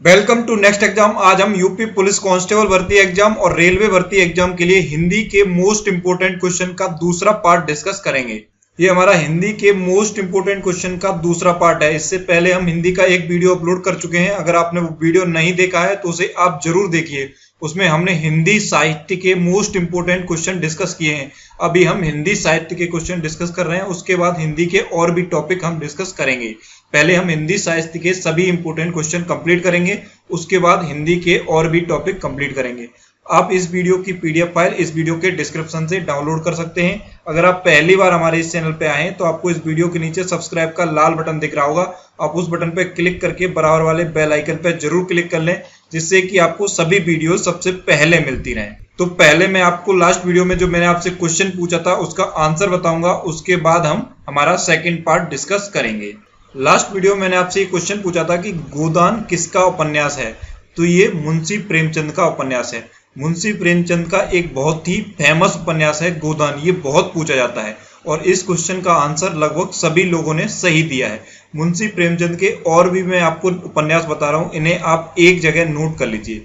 Welcome to next exam. आज हम UP police constable भर्ती एग्जाम और रेलवे भर्ती एग्जाम के लिए हिंदी के मोस्ट इंपोर्टेंट क्वेश्चन का दूसरा पार्ट डिस्कस करेंगे। ये हमारा हिंदी के मोस्ट इंपोर्टेंट क्वेश्चन का दूसरा पार्ट है। इससे पहले हम हिंदी का एक वीडियो अपलोड कर चुके हैं। अगर आपने वो वीडियो नहीं देखा है तो उसे आप जरूर देखिए। उसमें हमने हिंदी साहित्य के मोस्ट इंपोर्टेंट क्वेश्चन डिस्कस किए हैं। अभी हम हिंदी साहित्य के क्वेश्चन डिस्कस कर रहे हैं, उसके बाद हिंदी के और भी टॉपिक हम डिस्कस करेंगे। पहले हम हिंदी साहित्य के सभी इंपोर्टेंट क्वेश्चन कंप्लीट करेंगे, उसके बाद हिंदी के और भी टॉपिक कंप्लीट करेंगे। आप इस वीडियो की पीडीएफ फाइल इस वीडियो के डिस्क्रिप्शन से डाउनलोड कर सकते हैं। अगर आप पहली बार हमारे इस चैनल पे आए हैं तो आपको इस वीडियो के नीचे सब्सक्राइब का लाल बटन दिख रहा होगा। आप उस बटन पे क्लिक करके बराबर वाले बेल आइकन पे जरूर क्लिक कर लें, जिससे कि आपको सभी वीडियो सबसे पहले मिलती रहें। तो पहले मैं आपको लास्ट वीडियो में जो मैंने आपसे क्वेश्चन पूछा था उसका आंसर बताऊंगा, उसके बाद हम हमारा सेकेंड पार्ट डिस्कस करेंगे। लास्ट वीडियो में मैंने आपसे ये क्वेश्चन पूछा था कि गोदान किसका उपन्यास है, तो ये मुंशी प्रेमचंद का उपन्यास है। मुंशी प्रेमचंद का एक बहुत ही फेमस उपन्यास है गोदान। ये बहुत पूछा जाता है और इस क्वेश्चन का आंसर लगभग सभी लोगों ने सही दिया है। मुंशी प्रेमचंद के और भी मैं आपको उपन्यास बता रहा हूं, इन्हें आप एक जगह नोट कर लीजिए।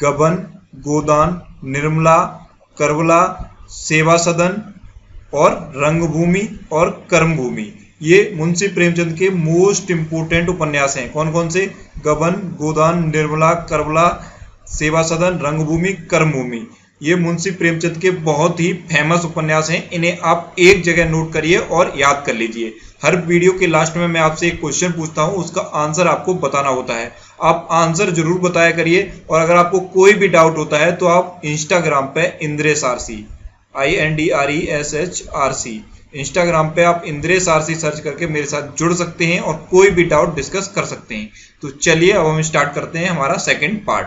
गबन, गोदान, निर्मला, करबला, सेवा सदन और रंगभूमि और कर्मभूमि, ये मुंशी प्रेमचंद के मोस्ट इंपोर्टेंट उपन्यास हैं। कौन कौन से? गबन, गोदान, निर्मला, करबला, सेवा सदन, रंगभूमि, कर्मभूमि। ये मुंशी प्रेमचंद के बहुत ही फेमस उपन्यास हैं। इन्हें आप एक जगह नोट करिए और याद कर लीजिए। हर वीडियो के लास्ट में मैं आपसे एक क्वेश्चन पूछता हूं, उसका आंसर आपको बताना होता है। आप आंसर जरूर बताया करिए। और अगर आपको कोई भी डाउट होता है तो आप इंस्टाग्राम पे इंद्रेश आरसी, INDRESHRC, इंस्टाग्राम पे आप इंद्रेश आरसी सर्च करके मेरे साथ जुड़ सकते हैं और कोई भी डाउट डिस्कस कर सकते हैं। तो चलिए अब हम स्टार्ट करते हैं हमारा सेकंड पार्ट।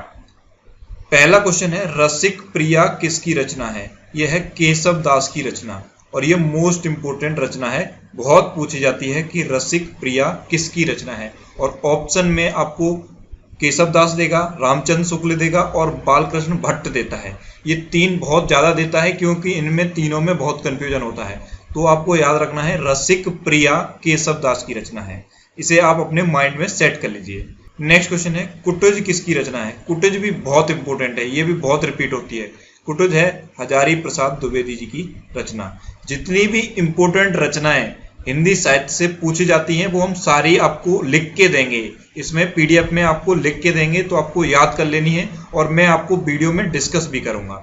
पहला क्वेश्चन है, रसिक प्रिया किसकी रचना है? यह है केशव दास की रचना और यह मोस्ट इंपोर्टेंट रचना है। बहुत पूछी जाती है कि रसिक प्रिया किसकी रचना है, और ऑप्शन में आपको केशव दास देगा, रामचंद्र शुक्ल देगा और बालकृष्ण भट्ट देता है। ये तीन बहुत ज्यादा देता है क्योंकि इनमें तीनों में बहुत कंफ्यूजन होता है। तो आपको याद रखना है रसिक प्रिया केशव दास की रचना है। इसे आप अपने माइंड में सेट कर लीजिए। नेक्स्ट क्वेश्चन है, कुटुज किसकी रचना है? कुटुज भी बहुत इंपॉर्टेंट है, ये भी बहुत रिपीट होती है। कुटुज है हजारी प्रसाद द्विवेदी जी की रचना। जितनी भी इंपॉर्टेंट रचनाएं हिंदी साहित्य से पूछी जाती हैं वो हम सारी आपको लिख के देंगे। इसमें पीडीएफ में आपको लिख के देंगे, तो आपको याद कर लेनी है और मैं आपको वीडियो में डिस्कस भी करूंगा।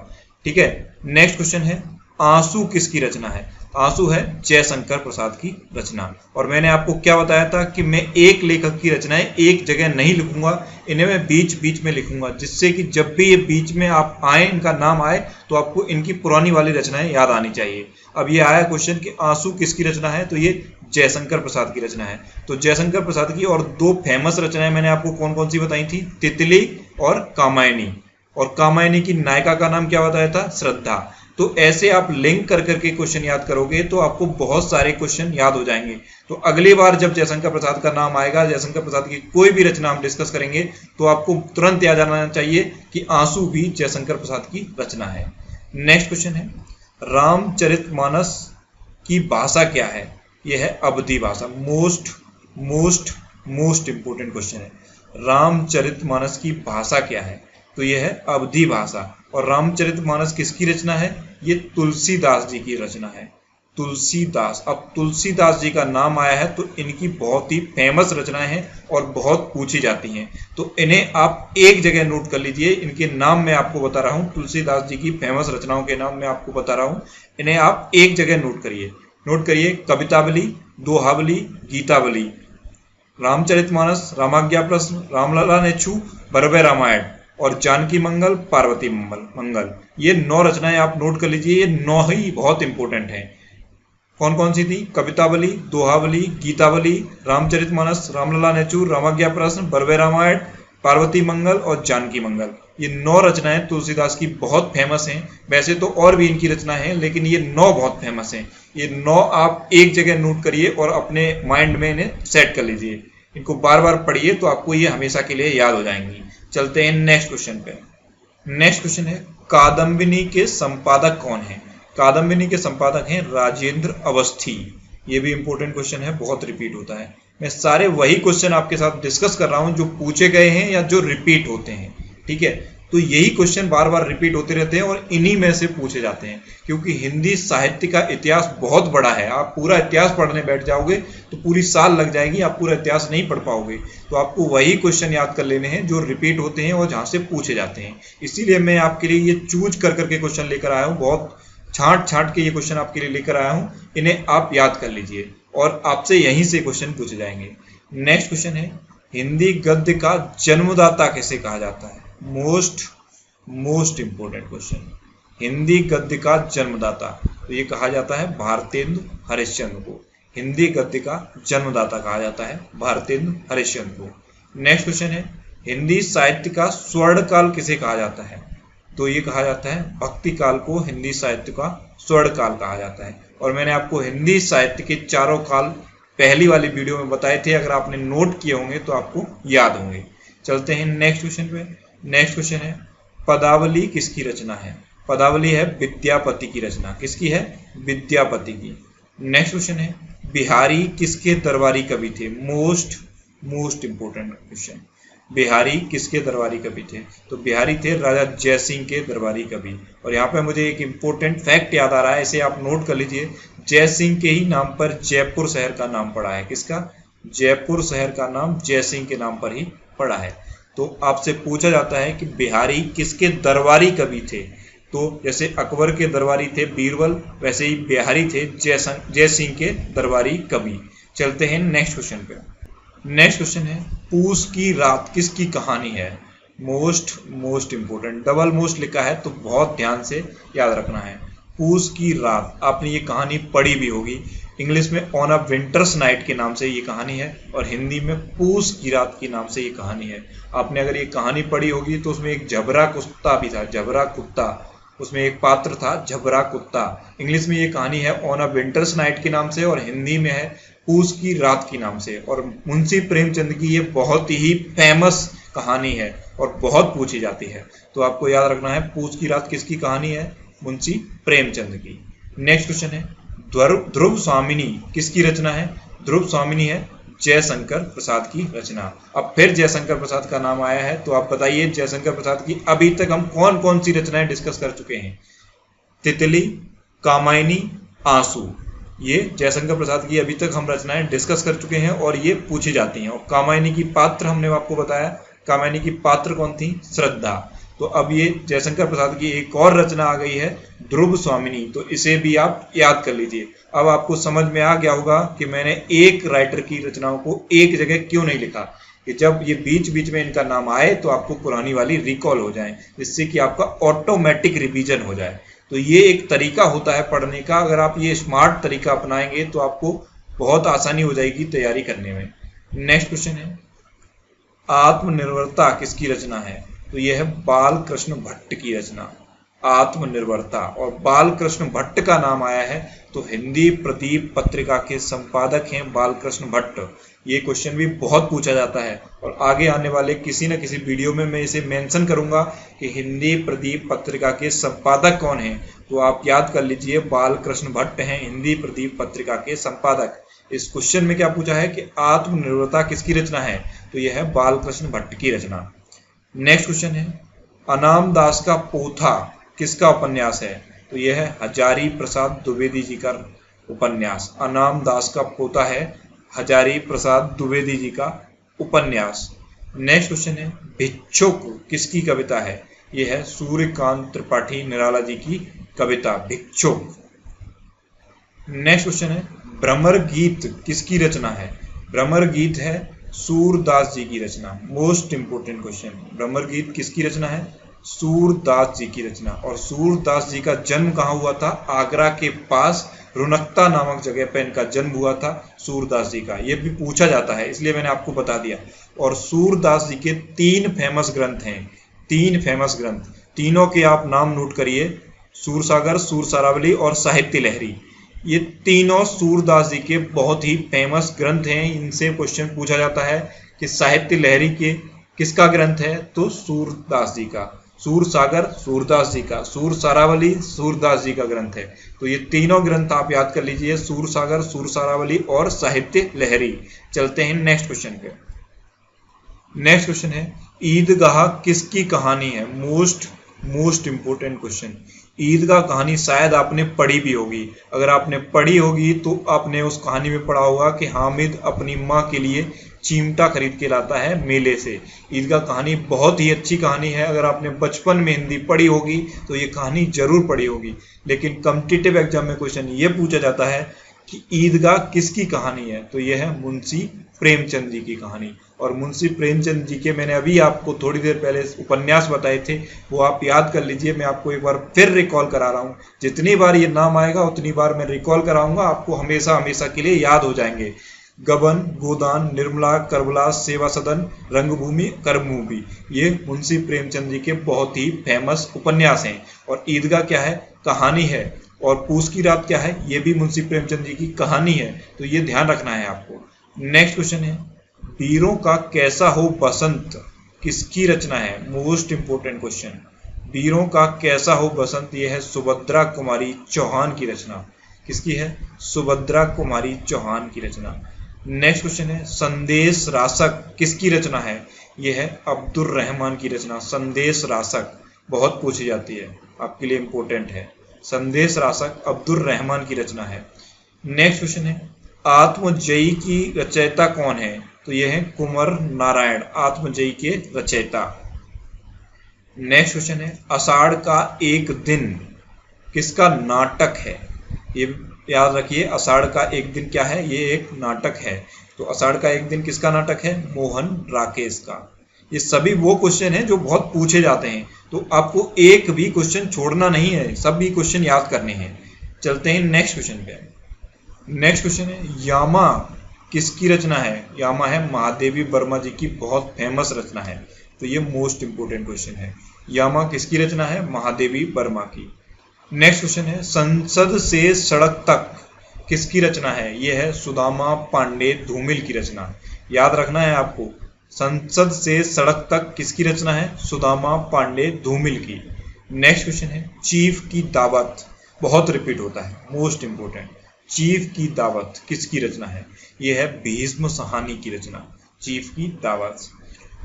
ठीक है। नेक्स्ट क्वेश्चन है, आंसू किसकी रचना है? आंसू है जयशंकर प्रसाद की रचना। और मैंने आपको क्या बताया था कि मैं एक लेखक की रचनाएं एक जगह नहीं लिखूंगा, इन्हें मैं बीच बीच में लिखूंगा, जिससे कि जब भी ये बीच में आप आए, इनका नाम आए, तो आपको इनकी पुरानी वाली रचनाएं याद आनी चाहिए। अब ये आया क्वेश्चन कि आंसू किसकी रचना है, तो ये जयशंकर प्रसाद की रचना है। तो जयशंकर प्रसाद की और दो फेमस रचनाएं मैंने आपको कौन कौन सी बताई थी? तितली और कामायनी। और कामायनी की नायिका का नाम क्या बताया था? श्रद्धा। तो ऐसे आप लिंक कर करके क्वेश्चन याद करोगे तो आपको बहुत सारे क्वेश्चन याद हो जाएंगे। तो अगली बार जब जयशंकर प्रसाद का नाम आएगा, जयशंकर प्रसाद की कोई भी रचना हम डिस्कस करेंगे, तो आपको तुरंत याद आना चाहिए कि आंसू भी जयशंकर प्रसाद की रचना है। नेक्स्ट क्वेश्चन है, रामचरितमानस की भाषा क्या है? यह है अवधी भाषा। मोस्ट इंपोर्टेंट क्वेश्चन है। रामचरितमानस की भाषा क्या है? तो यह है अवधी भाषा। और रामचरितमानस किसकी रचना है? ये तुलसीदास जी की रचना है। तुलसीदास। अब तुलसीदास जी का नाम आया है तो इनकी बहुत ही फेमस रचनाएं हैं और बहुत पूछी जाती हैं। तो इन्हें आप एक जगह नोट कर लीजिए। इनके नाम मैं आपको बता रहा हूं, तुलसीदास जी की फेमस रचनाओं के नाम मैं आपको बता रहा हूं, इन्हें आप एक जगह नोट करिए। नोट करिए, कवितावली, दोहावली, गीतावली, रामचरितमानस, रामाज्ञा प्रश्न, रामलला नेच्छू, बरवे रामायण और जानकी मंगल, पार्वती मंगल। ये 9 रचनाएं आप नोट कर लीजिए। ये 9 ही बहुत इंपॉर्टेंट हैं। कौन कौन सी थी? कवितावली, दोहावली, गीतावली, रामचरितमानस, रामलला नेचूर, रामाज्ञा प्रश्न, बरवे रामायण, पार्वती मंगल और जानकी मंगल। ये 9 रचनाएं तुलसीदास की बहुत फेमस हैं। वैसे तो और भी इनकी रचनाएं हैं, लेकिन ये 9 बहुत फेमस हैं। ये 9 आप एक जगह नोट करिए और अपने माइंड में इन्हें सेट कर लीजिए। इनको बार बार पढ़िए तो आपको ये हमेशा के लिए याद हो जाएंगी। चलते हैं नेक्स्ट क्वेश्चन पे। नेक्स्ट क्वेश्चन है, कादम्बिनी के संपादक कौन है? कादम्बिनी के संपादक हैं राजेंद्र अवस्थी। ये भी इंपॉर्टेंट क्वेश्चन है, बहुत रिपीट होता है। मैं सारे वही क्वेश्चन आपके साथ डिस्कस कर रहा हूं जो पूछे गए हैं या जो रिपीट होते हैं, ठीक है। तो यही क्वेश्चन बार बार रिपीट होते रहते हैं और इन्हीं में से पूछे जाते हैं, क्योंकि हिंदी साहित्य का इतिहास बहुत बड़ा है। आप पूरा इतिहास पढ़ने बैठ जाओगे तो पूरी साल लग जाएगी, आप पूरा इतिहास नहीं पढ़ पाओगे। तो आपको वही क्वेश्चन याद कर लेने हैं जो रिपीट होते हैं और जहाँ से पूछे जाते हैं। इसीलिए मैं आपके लिए ये चूज कर करके क्वेश्चन लेकर आया हूँ, बहुत छांट छांट के ये क्वेश्चन आपके लिए लेकर आया हूँ। इन्हें आप याद कर लीजिए और आपसे यहीं से क्वेश्चन पूछे जाएंगे। नेक्स्ट क्वेश्चन है, हिंदी गद्य का जन्मदाता किसे कहा जाता है? Most important question. हिंदी गद्य का जन्मदाता, तो ये कहा जाता है भारतेंदु हरिश्चंद्र को। हिंदी गद्य का जन्मदाता कहा जाता है भारतेंदु हरिश्चंद्र को। नेक्स्ट क्वेश्चन है, हिंदी साहित्य का स्वर्ण काल किसे कहा जाता है? तो ये कहा जाता है भक्ति काल को हिंदी साहित्य का स्वर्ण काल कहा जाता है। और मैंने आपको हिंदी साहित्य के चारों काल पहली वाली वीडियो में बताए थे, अगर आपने नोट किए होंगे तो आपको याद होंगे। चलते हैं नेक्स्ट क्वेश्चन पे। नेक्स्ट क्वेश्चन है, पदावली किसकी रचना है? पदावली है विद्यापति की रचना। किसकी है? विद्यापति की। नेक्स्ट क्वेश्चन है, बिहारी किसके दरबारी कवि थे? Most important question. बिहारी किसके दरबारी कवि थे? तो बिहारी थे राजा जयसिंह के दरबारी कवि। और यहाँ पे मुझे एक इंपॉर्टेंट फैक्ट याद आ रहा है, इसे आप नोट कर लीजिए। जयसिंह के ही नाम पर जयपुर शहर का नाम पड़ा है। किसका? जयपुर शहर का नाम जयसिंह के नाम पर ही पड़ा है। तो आपसे पूछा जाता है कि बिहारी किसके दरबारी कवि थे? तो जैसे अकबर के दरबारी थे बीरबल, वैसे ही बिहारी थे जयसिंह के दरबारी कवि। चलते हैं नेक्स्ट क्वेश्चन पे। नेक्स्ट क्वेश्चन है, पूस की रात किसकी कहानी है? मोस्ट इंपोर्टेंट, डबल मोस्ट लिखा है तो बहुत ध्यान से याद रखना है। पूस की रात, आपने ये कहानी पढ़ी भी होगी। इंग्लिश में ऑन अ विंटर्स नाइट के नाम से ये कहानी है और हिंदी में पूस की रात के नाम से ये कहानी है। आपने अगर ये कहानी पढ़ी होगी तो उसमें एक झबरा कुत्ता भी था, झबरा कुत्ता, उसमें एक पात्र था झबरा कुत्ता। इंग्लिश में ये कहानी है ऑन अ विंटर्स नाइट के नाम से और हिंदी में है पूस की रात के नाम से। और मुंशी प्रेमचंद की ये बहुत ही फेमस कहानी है और बहुत पूछी जाती है। तो आपको याद रखना है पूस की रात किसकी कहानी है? मुंशी प्रेमचंद की। नेक्स्ट क्वेश्चन है, ध्रुव स्वामिनी किसकी रचना है? ध्रुव स्वामिनी है जयशंकर प्रसाद की रचना। अब फिर जयशंकर प्रसाद का नाम आया है, तो आप बताइए जयशंकर प्रसाद की अभी तक हम कौन कौन सी रचनाएं डिस्कस कर चुके हैं? तितली, कामायनी, आंसू, ये जयशंकर प्रसाद की अभी तक हम रचनाएं डिस्कस कर चुके हैं और ये पूछी जाती हैं। और कामायनी की पात्र हमने आपको बताया, कामायनी की पात्र कौन थी? श्रद्धा। तो अब ये जयशंकर प्रसाद की एक और रचना आ गई है ध्रुव स्वामिनी, तो इसे भी आप याद कर लीजिए। अब आपको समझ में आ गया होगा कि मैंने एक राइटर की रचनाओं को एक जगह क्यों नहीं लिखा, कि जब ये बीच बीच में इनका नाम आए तो आपको पुरानी वाली रिकॉल हो जाए, जिससे कि आपका ऑटोमेटिक रिवीजन हो जाए। तो ये एक तरीका होता है पढ़ने का, अगर आप ये स्मार्ट तरीका अपनाएंगे तो आपको बहुत आसानी हो जाएगी तैयारी करने में। नेक्स्ट क्वेश्चन है, आत्मनिर्भरता किसकी रचना है? तो यह है बाल कृष्ण भट्ट की रचना, आत्मनिर्भरता। और बाल कृष्ण भट्ट का नाम आया है तो हिंदी प्रदीप पत्रिका के संपादक हैं बाल कृष्ण भट्ट। ये क्वेश्चन भी बहुत पूछा जाता है और आगे आने वाले किसी न किसी वीडियो में मैं इसे मेंशन करूंगा कि हिंदी प्रदीप पत्रिका के संपादक कौन हैं। तो आप याद कर लीजिए बाल कृष्ण भट्ट हैं हिंदी प्रदीप पत्रिका के संपादक। इस क्वेश्चन में क्या पूछा है कि आत्मनिर्भरता किसकी रचना है? तो यह है बाल कृष्ण भट्ट की रचना। नेक्स्ट क्वेश्चन है, अनाम दास का पोथा किसका उपन्यास है? तो यह है हजारी प्रसाद द्विवेदी जी का उपन्यास। अनाम दास का पोता है हजारी प्रसाद द्विवेदी जी का उपन्यास। नेक्स्ट क्वेश्चन है, भिक्षुक किसकी कविता है? यह है सूर्यकांत त्रिपाठी निराला जी की कविता भिक्षुक। नेक्स्ट क्वेश्चन है, भ्रमर गीत किसकी रचना है? भ्रमर गीत है सूरदास जी की रचना। मोस्ट इंपोर्टेंट क्वेश्चन, भ्रमर गीत किसकी रचना है? सूरदास जी की रचना। और सूरदास जी का जन्म कहाँ हुआ था? आगरा के पास रुनकता नामक जगह पर इनका जन्म हुआ था सूरदास जी का। ये भी पूछा जाता है इसलिए मैंने आपको बता दिया। और सूरदास जी के 3 फेमस ग्रंथ हैं, 3 फेमस ग्रंथ, तीनों के आप नाम नोट करिए, सूरसागर, सूरसारावली और साहित्य लहरी। ये तीनों सूरदास जी के बहुत ही फेमस ग्रंथ हैं। इनसे क्वेश्चन पूछा जाता है कि साहित्य लहरी के किसका ग्रंथ है? तो सूरदास जी का। सूरसागर सूरदास जी का, सूर सारावली सूरदास जी का ग्रंथ है। तो ये तीनों ग्रंथ आप याद कर लीजिए, सूरसागर, सूर सारावली और साहित्य लहरी। चलते हैं नेक्स्ट क्वेश्चन पे। नेक्स्ट क्वेश्चन है ईदगाह किसकी कहानी है? Most important question. ईदगाह कहानी शायद आपने पढ़ी भी होगी। अगर आपने पढ़ी होगी तो आपने उस कहानी में पढ़ा होगा कि हामिद अपनी माँ के लिए चिमटा खरीद के लाता है मेले से। ईदगाह कहानी बहुत ही अच्छी कहानी है। अगर आपने बचपन में हिंदी पढ़ी होगी तो ये कहानी जरूर पढ़ी होगी। लेकिन कॉम्पिटिटिव एग्जाम में क्वेश्चन ये पूछा जाता है कि ईदगाह किसकी कहानी है? तो यह है मुंशी प्रेमचंद जी की कहानी। और मुंशी प्रेमचंद जी के मैंने अभी आपको थोड़ी देर पहले उपन्यास बताए थे, वो आप याद कर लीजिए। मैं आपको एक बार फिर रिकॉल करा रहा हूँ। जितनी बार ये नाम आएगा उतनी बार मैं रिकॉल कराऊंगा, आपको हमेशा हमेशा के लिए याद हो जाएंगे। गबन, गोदान, निर्मला, करबला, सेवा सदन, रंगभूमि, कर्मभूमि, ये मुंशी प्रेमचंद जी के बहुत ही फेमस उपन्यास हैं। और ईदगाह क्या है? कहानी है। और पूस की रात क्या है? ये भी मुंशी प्रेमचंद जी की कहानी है। तो ये ध्यान रखना है आपको। नेक्स्ट क्वेश्चन है वीरों का कैसा हो बसंत किसकी रचना है? Most important question. वीरों का कैसा हो बसंत, ये है सुभद्रा कुमारी चौहान की रचना। किसकी है? सुभद्रा कुमारी चौहान की रचना। नेक्स्ट क्वेश्चन है संदेश रासक किसकी रचना है? यह है अब्दुर रहमान की रचना। संदेश रासक बहुत पूछी जाती है, आपके लिए इंपॉर्टेंट है। संदेश रासक अब्दुर रहमान की रचना है। नेक्स्ट क्वेश्चन है आत्मजयी की रचयिता कौन है? तो यह है कुंवर नारायण, आत्मजयी के रचयिता। नेक्स्ट क्वेश्चन है आषाढ़ का एक दिन किसका नाटक है? ये याद रखिए, आषाढ़ का एक दिन क्या है? ये एक नाटक है। तो आषाढ़ का एक दिन किसका नाटक है? मोहन राकेश का। ये सभी वो क्वेश्चन हैं जो बहुत पूछे जाते हैं, तो आपको एक भी क्वेश्चन छोड़ना नहीं है, सभी क्वेश्चन याद करने हैं। चलते हैं नेक्स्ट क्वेश्चन पे। नेक्स्ट क्वेश्चन है यामा किसकी रचना है? यामा है महादेवी वर्मा जी की बहुत फेमस रचना है। तो ये मोस्ट इंपोर्टेंट क्वेश्चन है। यामा किसकी रचना है? महादेवी वर्मा की। नेक्स्ट क्वेश्चन है संसद से सड़क तक किसकी रचना है? यह है सुदामा पांडे धूमिल की रचना। याद रखना है आपको, संसद से सड़क तक किसकी रचना है? सुदामा पांडे धूमिल की। नेक्स्ट क्वेश्चन है चीफ की दावत, बहुत रिपीट होता है, मोस्ट इंपोर्टेंट। चीफ की दावत किसकी रचना है? यह है भीष्म साहनी की रचना, चीफ की दावत।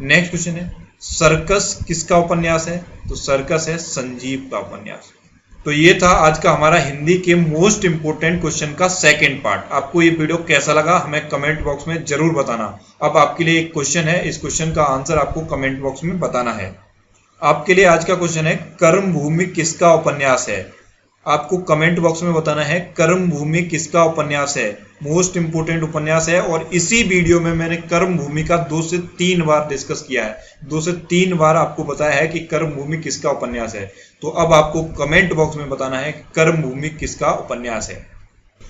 नेक्स्ट क्वेश्चन है सर्कस किसका उपन्यास है? तो सर्कस है संजीव का उपन्यास। तो ये था आज का हमारा हिंदी के मोस्ट इंपोर्टेंट क्वेश्चन का सेकंड पार्ट। आपको ये वीडियो कैसा लगा हमें कमेंट बॉक्स में जरूर बताना। अब आपके लिए एक क्वेश्चन है, इस क्वेश्चन का आंसर आपको कमेंट बॉक्स में बताना है। आपके लिए आज का क्वेश्चन है कर्मभूमि किसका उपन्यास है? आपको कमेंट बॉक्स में बताना है कर्मभूमि किसका उपन्यास है। मोस्ट इंपोर्टेंट उपन्यास है और इसी वीडियो में मैंने कर्मभूमि का 2 से 3 बार डिस्कस किया है। 2 से 3 बार आपको बताया है कि कर्मभूमि किसका उपन्यास है। तो अब आपको कमेंट बॉक्स में बताना है कर्मभूमि किसका उपन्यास है।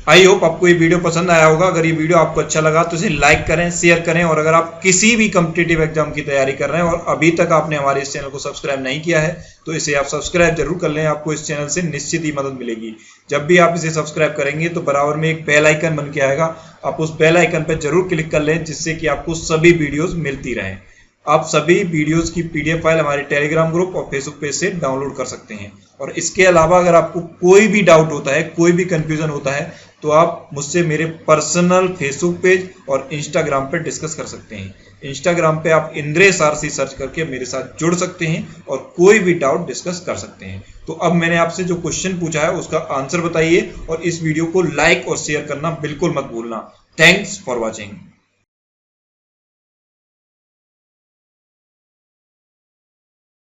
आई होप आपको ये वीडियो पसंद आया होगा। अगर ये वीडियो आपको अच्छा लगा तो इसे लाइक करें, शेयर करें। और अगर आप किसी भी कॉम्पिटिटिव एग्जाम की तैयारी कर रहे हैं और अभी तक आपने हमारे इस चैनल को सब्सक्राइब नहीं किया है तो इसे आप सब्सक्राइब जरूर कर लें। आपको इस चैनल से निश्चित ही मदद मिलेगी। जब भी आप इसे सब्सक्राइब करेंगे तो बराबर में एक बेल आइकन बन के आएगा, आप उस बेल आइकन पर जरूर क्लिक कर लें जिससे कि आपको सभी वीडियोज मिलती रहें। आप सभी वीडियोस की PDF फाइल हमारे टेलीग्राम ग्रुप और फेसबुक पेज से डाउनलोड कर सकते हैं। और इसके अलावा अगर आपको कोई भी डाउट होता है, कोई भी कंफ्यूजन होता है तो आप मुझसे मेरे पर्सनल फेसबुक पेज और इंस्टाग्राम पे डिस्कस कर सकते हैं। इंस्टाग्राम पे आप इंद्रेश आरसी सर्च करके मेरे साथ जुड़ सकते हैं और कोई भी डाउट डिस्कस कर सकते हैं। तो अब मैंने आपसे जो क्वेश्चन पूछा है उसका आंसर बताइए और इस वीडियो को लाइक और शेयर करना बिल्कुल मत भूलना। Thanks for watching.